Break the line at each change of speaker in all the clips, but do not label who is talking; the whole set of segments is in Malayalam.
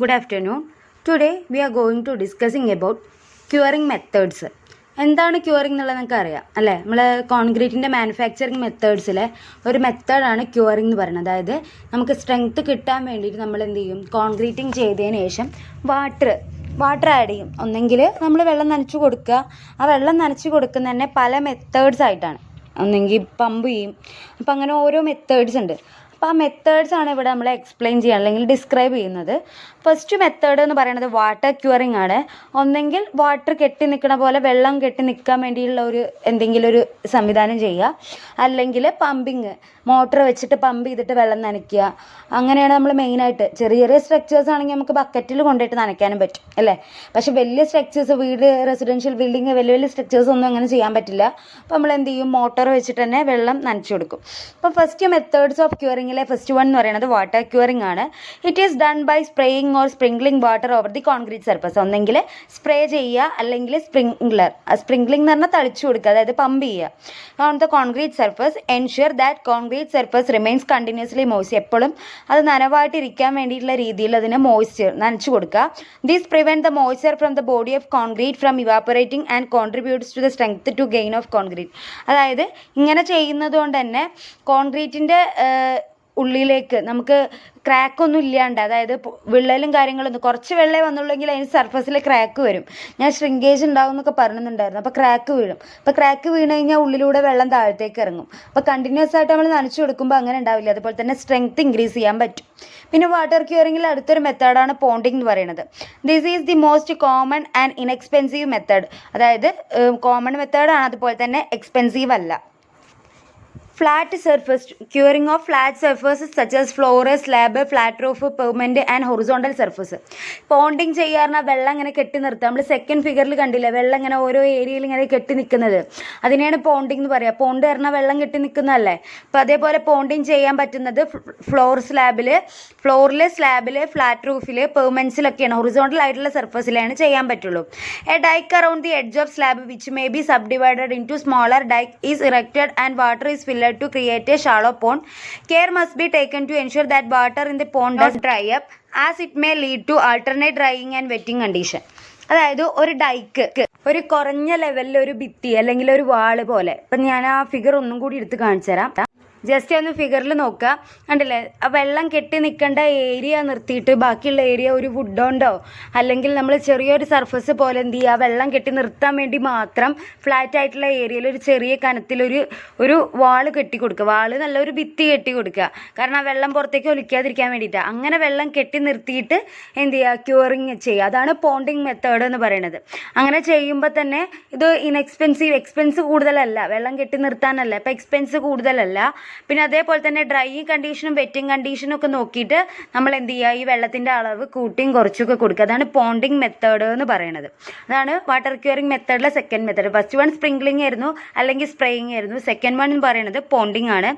Good afternoon. Today we are going to discussing about curing methods. എന്താണ് ക്യൂറിംഗ് എന്നുള്ളത് നിങ്ങൾക്ക് അറിയാം അല്ലേ? നമ്മൾ കോൺക്രീറ്റിൻ്റെ മാനുഫാക്ചറിങ് മെത്തേഡ്സിലെ ഒരു മെത്തേഡാണ് ക്യൂറിംഗ് എന്ന് പറയുന്നത്. അതായത് നമുക്ക് സ്ട്രെങ്ത് കിട്ടാൻ വേണ്ടിയിട്ട് നമ്മൾ എന്ത് ചെയ്യും, കോൺക്രീറ്റിങ് ചെയ്തതിന് ശേഷം വാട്ടർ ആഡ് ചെയ്യും. ഒന്നെങ്കിൽ നമ്മൾ വെള്ളം നനച്ച് കൊടുക്കുക. ആ വെള്ളം നനച്ച് കൊടുക്കുന്ന തന്നെ പല മെത്തേഡ്സ് ആയിട്ടാണ്. ഒന്നെങ്കിൽ പമ്പ് ചെയ്യും. അപ്പം അങ്ങനെ ഓരോ മെത്തേഡ്സ് ഉണ്ട്. അപ്പോൾ ആ മെത്തേഡ്സാണ് ഇവിടെ നമ്മൾ എക്സ്പ്ലെയിൻ ചെയ്യുക അല്ലെങ്കിൽ ഡിസ്ക്രൈബ് ചെയ്യുന്നത്. ഫസ്റ്റ് മെത്തേഡ് എന്ന് പറയുന്നത് വാട്ടർ ക്യൂറിംഗ് ആണ്. ഒന്നെങ്കിൽ വാട്ടർ കെട്ടി നിൽക്കണ പോലെ വെള്ളം കെട്ടി നിൽക്കാൻ വേണ്ടിയുള്ള എന്തെങ്കിലും ഒരു സംവിധാനം ചെയ്യുക, അല്ലെങ്കിൽ പമ്പിങ്, മോട്ടർ വെച്ചിട്ട് പമ്പ് ചെയ്തിട്ട് വെള്ളം നനയ്ക്കുക. അങ്ങനെയാണ് നമ്മൾ മെയിനായിട്ട്. ചെറിയ ചെറിയ സ്ട്രക്ചേഴ്സ് ആണെങ്കിൽ നമുക്ക് ബക്കറ്റിൽ കൊണ്ടുപോയിട്ട് നനയ്ക്കാനും പറ്റും അല്ലേ? പക്ഷേ വലിയ സ്ട്രക്ചേഴ്സ്, വീട്, റെസിഡൻഷ്യൽ ബിൽഡിങ്, വലിയ സ്ട്രക്ചേഴ്സ് ഒന്നും അങ്ങനെ ചെയ്യാൻ പറ്റില്ല. അപ്പോൾ നമ്മൾ എന്ത് ചെയ്യും, മോട്ടോർ വെച്ചിട്ട് തന്നെ വെള്ളം നനച്ചു കൊടുക്കും. അപ്പോൾ ഫസ്റ്റ് മെത്തേഡ്സ് ഓഫ് ക്യൂറിങ്ങിലെ ഫസ്റ്റ് വൺ എന്ന് പറയുന്നത് വാട്ടർ ക്യൂറിംഗ് ആണ്. It is done by spraying or sprinkling water over the concrete surface. ഒന്നെങ്കിൽ സ്പ്രേ ചെയ്യുക, അല്ലെങ്കിൽ സ്പ്രിംഗ്ലിംഗ് എന്ന് പറഞ്ഞാൽ തളിച്ചു കൊടുക്കുക, അതായത് പമ്പ് ചെയ്യുക on the concrete surface. Ensure that concrete surface remains continuously moist. എപ്പോഴും അത് നനവായിട്ടിരിക്കാൻ വേണ്ടിയിട്ടുള്ള രീതിയിൽ അതിന് മോയ്സ്ചർ നനച്ചു കൊടുക്കുക. This prevent the moisture from the body of concrete from evaporating and contributes to the strength to gain of concrete. അതായത് ഇങ്ങനെ ചെയ്യുന്നത് കൊണ്ട് തന്നെ കോൺക്രീറ്റിൻ്റെ ഉള്ളിലേക്ക് നമുക്ക് ക്രാക്കൊന്നും ഇല്ലാണ്ട്, അതായത് വിള്ളലും കാര്യങ്ങളൊന്നും, കുറച്ച് വെള്ളമേ വന്നുള്ളെങ്കിൽ അതിന് സർഫസിൽ ക്രാക്ക് വരും. ഞാൻ ശ്രിങ്കേജ് ഉണ്ടാവും എന്നൊക്കെ പറയുന്നുണ്ടായിരുന്നു. അപ്പോൾ ക്രാക്ക് വീഴും. അപ്പോൾ ക്രാക്ക് വീണ് കഴിഞ്ഞാൽ ഉള്ളിലൂടെ വെള്ളം താഴത്തേക്ക് ഇറങ്ങും. അപ്പോൾ കണ്ടിന്യൂസ് ആയിട്ട് നമ്മൾ നനച്ചു കൊടുക്കുമ്പോൾ അങ്ങനെ ഉണ്ടാവില്ല. അതുപോലെ തന്നെ സ്ട്രെങ്ത് ഇൻക്രീസ് ചെയ്യാൻ പറ്റും. പിന്നെ വാട്ടർ ക്യൂറിങ്ങിൽ അടുത്തൊരു മെത്തേഡാണ് പോണ്ടിങ് എന്ന് പറയുന്നത്. This is the most common and inexpensive method. അതായത് കോമൺ മെത്തേഡാണ്, അതുപോലെ തന്നെ എക്സ്പെൻസീവ് അല്ല. Flat surface curing of flat surfaces such as floor, slab, flat roof, permanent and horizontal surface. Ponding ചെയ്യാറുള്ള വെള്ളം ഇങ്ങനെ കെട്ടി നിർത്തുക. നമ്മൾ സെക്കൻഡ് ഫിഗറിൽ കണ്ടില്ലേ, വെള്ളം ഇങ്ങനെ ഓരോ ഏരിയയിൽ ഇങ്ങനെ കെട്ടി നിൽക്കുന്നത്, അതിനെയാണ് പോണ്ടിങ് എന്ന് പറയുക. പോണ്ട് പറഞ്ഞാൽ വെള്ളം കെട്ടി നിൽക്കുന്നതല്ലേ. അപ്പോൾ അതേപോലെ പോണ്ടിങ് ചെയ്യാൻ പറ്റുന്നത് ഫ്ലോറിൽ, സ്ലാബിൽ, ഫ്ലാറ്റ് റൂഫിൽ, പെർമനൻസിലൊക്കെയാണ്. ഹൊറിസോണ്ടൽ ആയിട്ടുള്ള സർഫസിലാണ് ചെയ്യാൻ പറ്റുള്ളൂ. A dike around the edge of slab which may be subdivided into smaller dike is erected and water is filled to create a shallow pond. Care must be taken to ensure that water in the pond does dry up, as it may lead to alternate drying and wetting condition. അതായത് ഒരു ഡൈക്ക്, ഒരു കുറഞ്ഞ ലെവലിൽ ഒരു ഭിത്തി അല്ലെങ്കിൽ ഒരു വാള് പോലെ. ഇപ്പം ഞാൻ ആ ഫിഗർ ഒന്നും കൂടി എടുത്ത് കാണിച്ചു തരാം. ജസ്റ്റ് ഒന്ന് ഫിഗറിൽ നോക്കുക, കണ്ടില്ലേ? ആ വെള്ളം കെട്ടി നിൽക്കേണ്ട ഏരിയ നിർത്തിയിട്ട് ബാക്കിയുള്ള ഏരിയ ഒരു വുഡ് കൊണ്ടോ അല്ലെങ്കിൽ നമ്മൾ ചെറിയൊരു സർഫസ് പോലെ എന്ത് ചെയ്യുക, വെള്ളം കെട്ടി നിർത്താൻ വേണ്ടി മാത്രം ഫ്ലാറ്റ് ആയിട്ടുള്ള ഏരിയയിൽ ഒരു ചെറിയ കനത്തിലൊരു വാള് കെട്ടി കൊടുക്കുക. വാള് നല്ലൊരു ഭിത്തി കെട്ടി കൊടുക്കുക. കാരണം ആ വെള്ളം പുറത്തേക്ക് ഒലിക്കാതിരിക്കാൻ വേണ്ടിയിട്ടാണ്. അങ്ങനെ വെള്ളം കെട്ടി നിർത്തിയിട്ട് എന്ത് ചെയ്യുക, ക്യൂറിങ് ചെയ്യുക. അതാണ് പോണ്ടിങ് മെത്തേഡ് എന്ന് പറയുന്നത്. അങ്ങനെ ചെയ്യുമ്പോൾ തന്നെ ഇത് എക്സ്പെൻസ് കൂടുതലല്ല, വെള്ളം കെട്ടി നിർത്താനല്ല, ഇപ്പം എക്സ്പെൻസ് കൂടുതലല്ല. പിന്നെ അതേപോലെ തന്നെ ഡ്രൈയിങ് കണ്ടീഷനും വെറ്റിംഗ് കണ്ടീഷനും ഒക്കെ നോക്കിയിട്ട് നമ്മൾ എന്ത് ചെയ്യുക, ഈ വെള്ളത്തിൻ്റെ അളവ് കൂട്ടിയും കുറച്ചൊക്കെ കൊടുക്കുക. അതാണ് പോണ്ടിങ് മെത്തേഡ് എന്ന് പറയുന്നത്. അതാണ് വാട്ടർ ക്യൂറിംഗ് മെത്തേഡിലെ second method. First one sprinkling ആയിരുന്നു അല്ലെങ്കിൽ സ്പ്രേയിങ് ആയിരുന്നു. സെക്കൻഡ് വൺ എന്ന് പറയുന്നത് പോണ്ടിങ് ആണ്.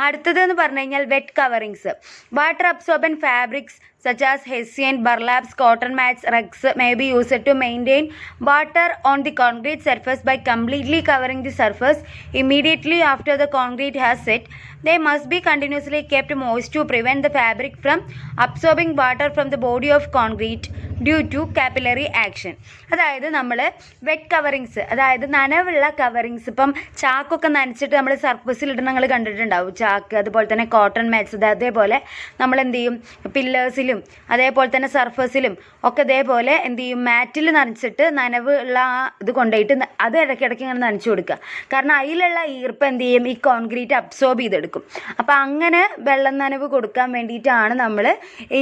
അടുത്തത് എന്ന് പറഞ്ഞു കഴിഞ്ഞാൽ wet coverings. Water absorbent fabrics such as hessian, burlaps, cotton mats, rugs may be used to maintain water on the concrete surface by completely covering the surface immediately after the concrete has set. They must be continuously kept moist to prevent the fabric from absorbing water from the body of concrete due to capillary action. അതായത് നമ്മൾ വെറ്റ് കവറിങ്സ്, അതായത് നനവുള്ള കവറിങ്സ്. ഇപ്പം ചാക്കൊക്കെ നനച്ചിട്ട് നമ്മൾ സർഫസിലിട്ട് നിങ്ങൾ കണ്ടിട്ടുണ്ടാവും, ചാക്ക്. അതുപോലെ തന്നെ കോട്ടൺ മാറ്റ്സ്. അതേപോലെ നമ്മൾ എന്ത് ചെയ്യും, പില്ലേഴ്സിലും അതേപോലെ തന്നെ സർഫസിലും ഒക്കെ ഇതേപോലെ എന്ത് ചെയ്യും, മാറ്റിൽ നനച്ചിട്ട് നനവ് ഉള്ള ആ ഇത് കൊണ്ടുപോയിട്ട് അത് ഇടയ്ക്കിടയ്ക്ക് ഇങ്ങനെ നനച്ചു കൊടുക്കുക. കാരണം അതിലുള്ള ഈർപ്പം എന്ത് ചെയ്യും, ഈ കോൺക്രീറ്റ് അബ്സോർബ് ചെയ്തെടുക്കും. അപ്പം അങ്ങനെ വെള്ളം നനവ് കൊടുക്കാൻ വേണ്ടിയിട്ടാണ് നമ്മൾ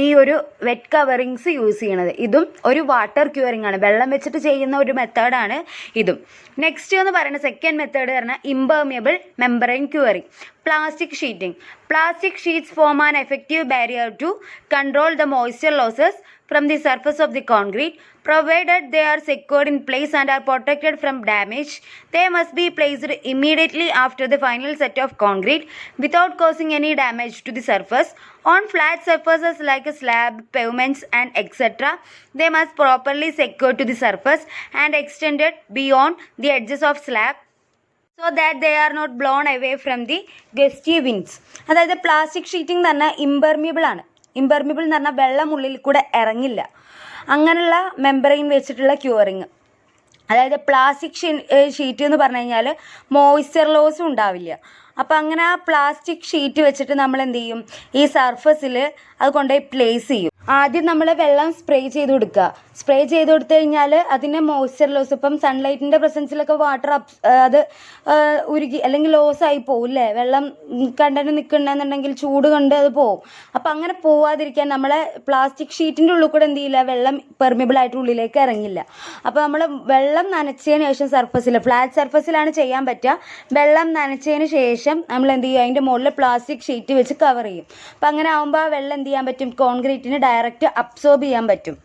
ഈ ഒരു വെറ്റ് കവറിങ്സ് യൂസ് ചെയ്യണത്. ഇതും ഒരു വാട്ടർ ക്യൂറിംഗ് ആണ്, വെള്ളം വെച്ചിട്ട് ചെയ്യുന്ന ഒരു മെത്തേഡാണ് ഇതും. നെക്സ്റ്റ് എന്ന് പറയുന്ന സെക്കൻഡ് മെത്തേഡ് പറഞ്ഞാൽ impermeable membrane curing. Plastic sheeting. Plastic sheets form an effective barrier to control the moisture losses from the surface of the concrete. Provided they are secured in place and are protected from damage, they must be placed immediately after the final set of concrete without causing any damage to the surface. On flat surfaces like a slab, pavements and etc., they must properly secured to the surface and extended beyond the edges of slab so that they are not blown away from the gusty winds. അതായത് പ്ലാസ്റ്റിക് ഷീറ്റിംഗ് തന്നെ ഇംപെർമിയബിൾ ആണ്. ഇംപെർമിബിൾ എന്ന് പറഞ്ഞാൽ വെള്ളം ഉള്ളിൽ കൂടെ ഇറങ്ങില്ല. അങ്ങനെയുള്ള മെമ്പറൈൻ വെച്ചിട്ടുള്ള ക്യൂറിങ്. അതായത് പ്ലാസ്റ്റിക് ഷീറ്റ് എന്ന് പറഞ്ഞു കഴിഞ്ഞാൽ മോയ്സ്ചർ ലോസും ഉണ്ടാവില്ല. അപ്പോൾ അങ്ങനെ ആ പ്ലാസ്റ്റിക് ഷീറ്റ് വെച്ചിട്ട് നമ്മൾ എന്ത് ചെയ്യും, ഈ സർഫസിൽ അത് കൊണ്ടുപോയി പ്ലേസ് ചെയ്യും. ആദ്യം നമ്മൾ വെള്ളം സ്പ്രേ ചെയ്ത് കൊടുക്കുക. സ്പ്രേ ചെയ്ത് കൊടുത്തു കഴിഞ്ഞാൽ അതിന് മോയ്സ്ചർ ലോസ്, ഇപ്പം സൺലൈറ്റിൻ്റെ പ്രസൻസിലൊക്കെ വാട്ടർ അത് ഉരുകി അല്ലെങ്കിൽ ലോസായി പോകും അല്ലേ, വെള്ളം കണ്ടന്റ് നിൽക്കണമെന്നുണ്ടെങ്കിൽ ചൂട് കൊണ്ട് അത് പോവും. അപ്പം അങ്ങനെ പോവാതിരിക്കാൻ നമ്മളെ പ്ലാസ്റ്റിക് ഷീറ്റിൻ്റെ ഉള്ളിൽ കൂടെ എന്ത് ചെയ്യില്ല, വെള്ളം പെർമിബിൾ ആയിട്ട് ഉള്ളിലേക്ക് ഇറങ്ങില്ല. അപ്പോൾ നമ്മൾ വെള്ളം നനച്ചതിന് ശേഷം സർഫസിൽ, ഫ്ലാറ്റ് സർഫസിലാണ് ചെയ്യാൻ പറ്റുക, വെള്ളം നനച്ചതിന് ശേഷം നമ്മൾ എന്ത് ചെയ്യും, അതിൻ്റെ മുകളിൽ പ്ലാസ്റ്റിക് ഷീറ്റ് വെച്ച് കവർ ചെയ്യും. അപ്പം അങ്ങനെ ആകുമ്പോൾ ആ വെള്ളം എന്ത് ചെയ്യാൻ പറ്റും, കോൺക്രീറ്റിന് ഡയറക്റ്റ് അബ്സോർബ് ചെയ്യാൻ പറ്റും.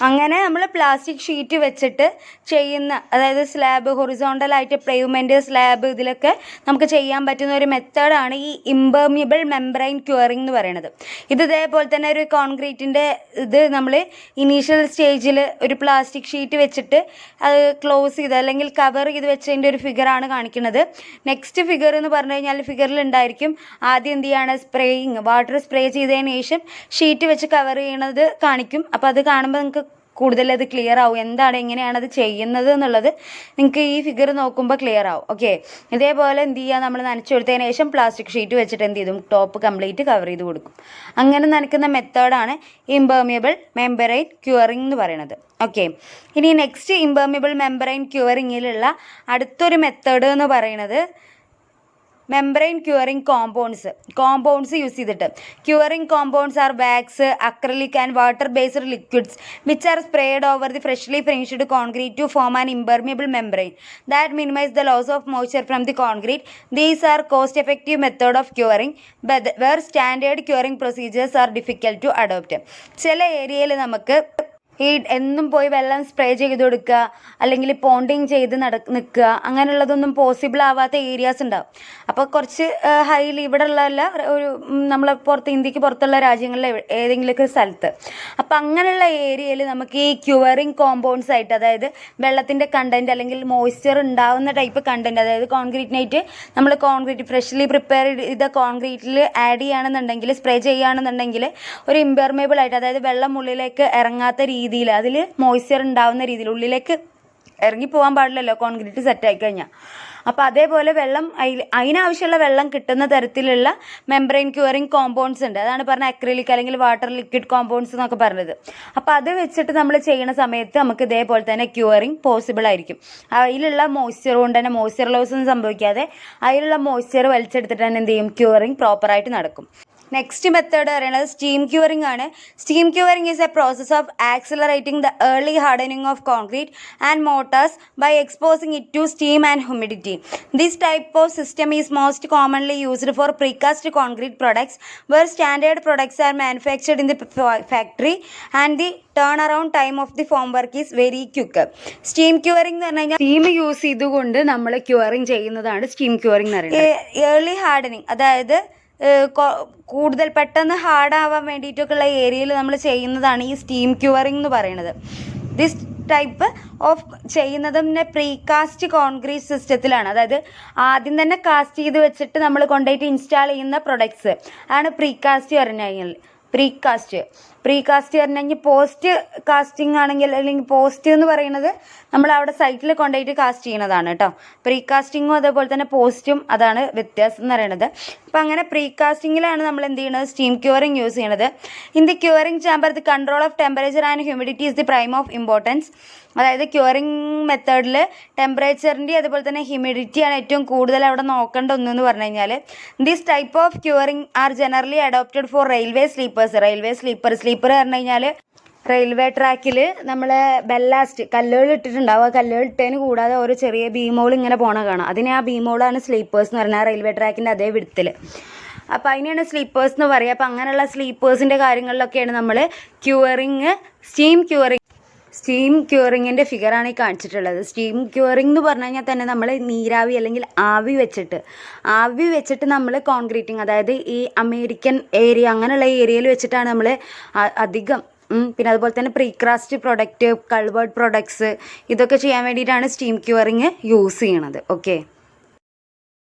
അങ്ങനെ നമ്മൾ പ്ലാസ്റ്റിക് ഷീറ്റ് വെച്ചിട്ട് ചെയ്യുന്ന, അതായത് സ്ലാബ് ഹൊറിസോണ്ടലായിട്ട് പേവ്മെൻറ്റ് സ്ലാബ് ഇതിലൊക്കെ നമുക്ക് ചെയ്യാൻ പറ്റുന്ന ഒരു മെത്തേഡാണ് ഈ ഇംപെർമിയബിൾ മെംബ്രെയിൻ ക്യൂറിംഗ് എന്ന് പറയുന്നത്. ഇത് ഇതേപോലെ തന്നെ ഒരു കോൺക്രീറ്റിൻ്റെ ഇത് നമ്മൾ ഇനീഷ്യൽ സ്റ്റേജിൽ ഒരു പ്ലാസ്റ്റിക് ഷീറ്റ് വെച്ചിട്ട് അത് ക്ലോസ് ചെയ്ത് അല്ലെങ്കിൽ കവർ ചെയ്ത് വെച്ചതിൻ്റെ ഒരു ഫിഗറാണ് കാണിക്കുന്നത്. നെക്സ്റ്റ് ഫിഗർ എന്ന് പറഞ്ഞു കഴിഞ്ഞാൽ ഫിഗറിൽ ഉണ്ടായിരിക്കും ആദ്യം എന്ത് ചെയ്യാണ്, സ്പ്രേയിങ്, വാട്ടർ സ്പ്രേ ചെയ്തതിന് ശേഷം ഷീറ്റ് വെച്ച് കവർ ചെയ്യണത് കാണിക്കും. അപ്പോൾ അത് കാണുമ്പോൾ നിങ്ങൾക്ക് കൂടുതൽ അത് ക്ലിയർ ആവും, എന്താണ് എങ്ങനെയാണ് അത് ചെയ്യുന്നത് എന്നുള്ളത് നിങ്ങൾക്ക് ഈ ഫിഗർ നോക്കുമ്പോൾ ക്ലിയർ ആവും. ഓക്കെ, ഇതേപോലെ എന്ത് ചെയ്യുക, നമ്മൾ നനച്ചു കൊടുത്തതിന് ശേഷം പ്ലാസ്റ്റിക് ഷീറ്റ് വെച്ചിട്ട് എന്ത് ചെയ്തും ടോപ്പ് കംപ്ലീറ്റ് കവർ ചെയ്ത് കൊടുക്കും. അങ്ങനെ നനയ്ക്കുന്ന മെത്തേഡാണ് ഇംപെർമിയബിൾ മെംബ്രെയിൻ ക്യൂറിംഗ് എന്ന് പറയുന്നത്. ഓക്കെ, ഇനി നെക്സ്റ്റ് ഇംപെർമിയബിൾ മെംബ്രെയിൻ ക്യൂറിങ്ങിലുള്ള അടുത്തൊരു മെത്തേഡ് എന്ന് പറയുന്നത് മെംബ്രെയിൻ ക്യൂറിംഗ് കോമ്പൗണ്ട്സ് യൂസ് ചെയ്തിട്ട്. Curing compounds are wax, acrylic and water based liquids which are spread over the freshly finished concrete to form an impermeable membrane that minimise the loss of moisture from the concrete. These are cost effective method of curing where standard curing procedures are difficult to adopt. ചില ഏരിയയിൽ നമുക്ക് ഈ എന്നും പോയി വെള്ളം സ്പ്രേ ചെയ്ത് കൊടുക്കുക അല്ലെങ്കിൽ പോണ്ടിങ് ചെയ്ത് നിൽക്കുക അങ്ങനെയുള്ളതൊന്നും പോസിബിൾ ആവാത്ത ഏരിയാസ് ഉണ്ടാവും. അപ്പോൾ കുറച്ച് ഹൈലി ഇവിടെ ഉള്ള ഒരു നമ്മളെ ഇന്ത്യക്ക് പുറത്തുള്ള രാജ്യങ്ങളിലെ ഏതെങ്കിലുമൊക്കെ സ്ഥലത്ത്, അപ്പോൾ അങ്ങനെയുള്ള ഏരിയയിൽ നമുക്ക് ഈ ക്യൂറിംഗ് കോമ്പൗണ്ട്സ് ആയിട്ട്, അതായത് വെള്ളത്തിൻ്റെ കണ്ടൻറ്റ് അല്ലെങ്കിൽ മോയ്സ്ചർ ഉണ്ടാവുന്ന ടൈപ്പ് കണ്ടൻറ്റ്, അതായത് കോൺക്രീറ്റിനായിട്ട് നമ്മൾ കോൺക്രീറ്റ് ഫ്രഷ്ലി പ്രിപ്പയർ ചെയ്ത കോൺക്രീറ്റിൽ ആഡ് ചെയ്യുകയാണെന്നുണ്ടെങ്കിൽ, സ്പ്രേ ചെയ്യുകയാണെന്നുണ്ടെങ്കിൽ ഒരു ഇംപെർമിയബിൾ ആയിട്ട്, അതായത് വെള്ളം ഉള്ളിലേക്ക് ഇറങ്ങാത്ത രീതിയിൽ, അതിൽ മോയ്സ്ചർ ഉണ്ടാവുന്ന രീതിയിൽ, ഉള്ളിലേക്ക് ഇറങ്ങിപ്പോകാൻ പാടില്ലല്ലോ കോൺക്രീറ്റ് സെറ്റായി കഴിഞ്ഞാൽ. അപ്പോൾ അതേപോലെ വെള്ളം അതിനാവശ്യമുള്ള വെള്ളം കിട്ടുന്ന തരത്തിലുള്ള മെംബ്രെയിൻ ക്യൂറിംഗ് കോമ്പൗണ്ട്സ് ഉണ്ട്. അതാണ് പറഞ്ഞ അക്രിലിക് അല്ലെങ്കിൽ വാട്ടർ ലിക്വിഡ് കോമ്പൗണ്ട്സ് എന്നൊക്കെ പറഞ്ഞത്. അപ്പോൾ അത് വെച്ചിട്ട് നമ്മൾ ചെയ്യുന്ന സമയത്ത് നമുക്ക് ഇതേപോലെ തന്നെ ക്യൂറിംഗ് പോസിബിൾ ആയിരിക്കും. അതിലുള്ള മോയ്സ്ചർ കൊണ്ട് തന്നെ മോയ്സ്ചർ ലോസ് ഒന്നും സംഭവിക്കാതെ അതിലുള്ള മോയ്സ്ചർ വലിച്ചെടുത്തിട്ട് തന്നെ എന്ത് ചെയ്യും, ക്യൂറിംഗ് പ്രോപ്പറായിട്ട് നടക്കും. നെക്സ്റ്റ് മെത്തേഡ് പറയുന്നത് സ്റ്റീം ക്യൂറിംഗ് ആണ്. Steam curing is a process of accelerating the early hardening of concrete and mortars by exposing it to steam and humidity. This type of system is most commonly used for precast concrete products where standard products are manufactured in the factory and the turn around time of the form work is very quick. Steam curing എന്ന് പറഞ്ഞു കഴിഞ്ഞാൽ സ്റ്റീം യൂസ് ചെയ്തുകൊണ്ട് നമ്മൾ ക്യൂറിംഗ് ചെയ്യുന്നതാണ് സ്റ്റീം ക്യൂറിംഗ് എന്ന് പറയുന്നത്. ഏർലി ഹാർഡനിങ്, അതായത് കൂടുതൽ പെട്ടെന്ന് ഹാർഡാവാൻ വേണ്ടിയിട്ടൊക്കെയുള്ള ഏരിയയിൽ നമ്മൾ ചെയ്യുന്നതാണ് ഈ സ്റ്റീം ക്യൂറിംഗ് എന്ന് പറയുന്നത്. ദിസ് ടൈപ്പ് ഓഫ് ചെയ്യുന്നതും പിന്നെ പ്രീകാസ്റ്റ് കോൺക്രീറ്റ് സിസ്റ്റത്തിലാണ്. അതായത് ആദ്യം തന്നെ കാസ്റ്റ് ചെയ്ത് വെച്ചിട്ട് നമ്മൾ കൊണ്ടുപോയിട്ട് ഇൻസ്റ്റാൾ ചെയ്യുന്ന പ്രൊഡക്ട്സ് ആണ് പ്രീകാസ്റ്റ് പറഞ്ഞു കഴിഞ്ഞാൽ. പ്രീകാസ്റ്റ് പറഞ്ഞു കഴിഞ്ഞാൽ പോസ്റ്റ് കാസ്റ്റിംഗ് ആണെങ്കിൽ, അല്ലെങ്കിൽ പോസ്റ്റ് എന്ന് പറയുന്നത് നമ്മൾ അവിടെ സൈറ്റിൽ കൊണ്ടുപോയിട്ട് കാസ്റ്റ് ചെയ്യുന്നതാണ് കേട്ടോ. പ്രീകാസ്റ്റിങ്ങും അതേപോലെ തന്നെ പോസ്റ്റും, അതാണ് വ്യത്യാസം എന്ന് പറയുന്നത്. അപ്പോൾ അങ്ങനെ പ്രീകാസ്റ്റിങ്ങിലാണ് നമ്മൾ എന്ത് ചെയ്യുന്നത്, സ്റ്റീം ക്യൂറിംഗ് യൂസ് ചെയ്യുന്നത്. In the curing chamber the control of temperature and humidity is the prime of importance. അതായത് ക്യൂറിംഗ് മെത്തേഡിൽ ടെമ്പറേച്ചറിൻ്റെ അതുപോലെ തന്നെ ഹ്യൂമിഡിറ്റിയാണ് ഏറ്റവും കൂടുതൽ അവിടെ നോക്കേണ്ട ഒന്നെന്ന് പറഞ്ഞു കഴിഞ്ഞാൽ. This type of curing are generally adopted for railway sleeper പറഞ്ഞു കഴിഞ്ഞാൽ റെയിൽവേ ട്രാക്കിൽ നമ്മൾ ബെല്ലാസ്റ്റ് കല്ലുകൾ ഇട്ടിട്ടുണ്ടാവും. ആ കല്ലുകൾ ഇട്ടതിന് കൂടാതെ ഓരോ ചെറിയ ബീമോൾ ഇങ്ങനെ പോണ കാണാം. അതിനെ ആ ബീമോളാണ് സ്ലീപ്പേഴ്സ് എന്ന് പറഞ്ഞാൽ റെയിൽവേ ട്രാക്കിൻ്റെ അതേ വിടത്തിൽ. അപ്പോൾ അതിനെയാണ് സ്ലീപ്പേഴ്സ് എന്ന് പറയുക. അപ്പോൾ അങ്ങനെയുള്ള സ്ലീപ്പേഴ്സിൻ്റെ കാര്യങ്ങളിലൊക്കെയാണ് നമ്മൾ സ്റ്റീം ക്യൂറിങ്ങിൻ്റെ ഫിഗറാണ് ഈ കാണിച്ചിട്ടുള്ളത്. സ്റ്റീം ക്യൂറിംഗ് എന്ന് പറഞ്ഞു കഴിഞ്ഞാൽ തന്നെ നമ്മൾ നീരാവി അല്ലെങ്കിൽ ആവി വെച്ചിട്ട് നമ്മൾ കോൺക്രീറ്റിങ്, അതായത് ഈ അമേരിക്കൻ ഏരിയ അങ്ങനെയുള്ള ഏരിയയിൽ വെച്ചിട്ടാണ് നമ്മൾ അധികം, പിന്നെ അതുപോലെ തന്നെ പ്രീകാസ്റ്റ് പ്രൊഡക്റ്റ്, കൾവേർഡ് പ്രൊഡക്ട്സ്, ഇതൊക്കെ ചെയ്യാൻ വേണ്ടിയിട്ടാണ് സ്റ്റീം ക്യൂറിങ് യൂസ് ചെയ്യണത്. ഓക്കെ.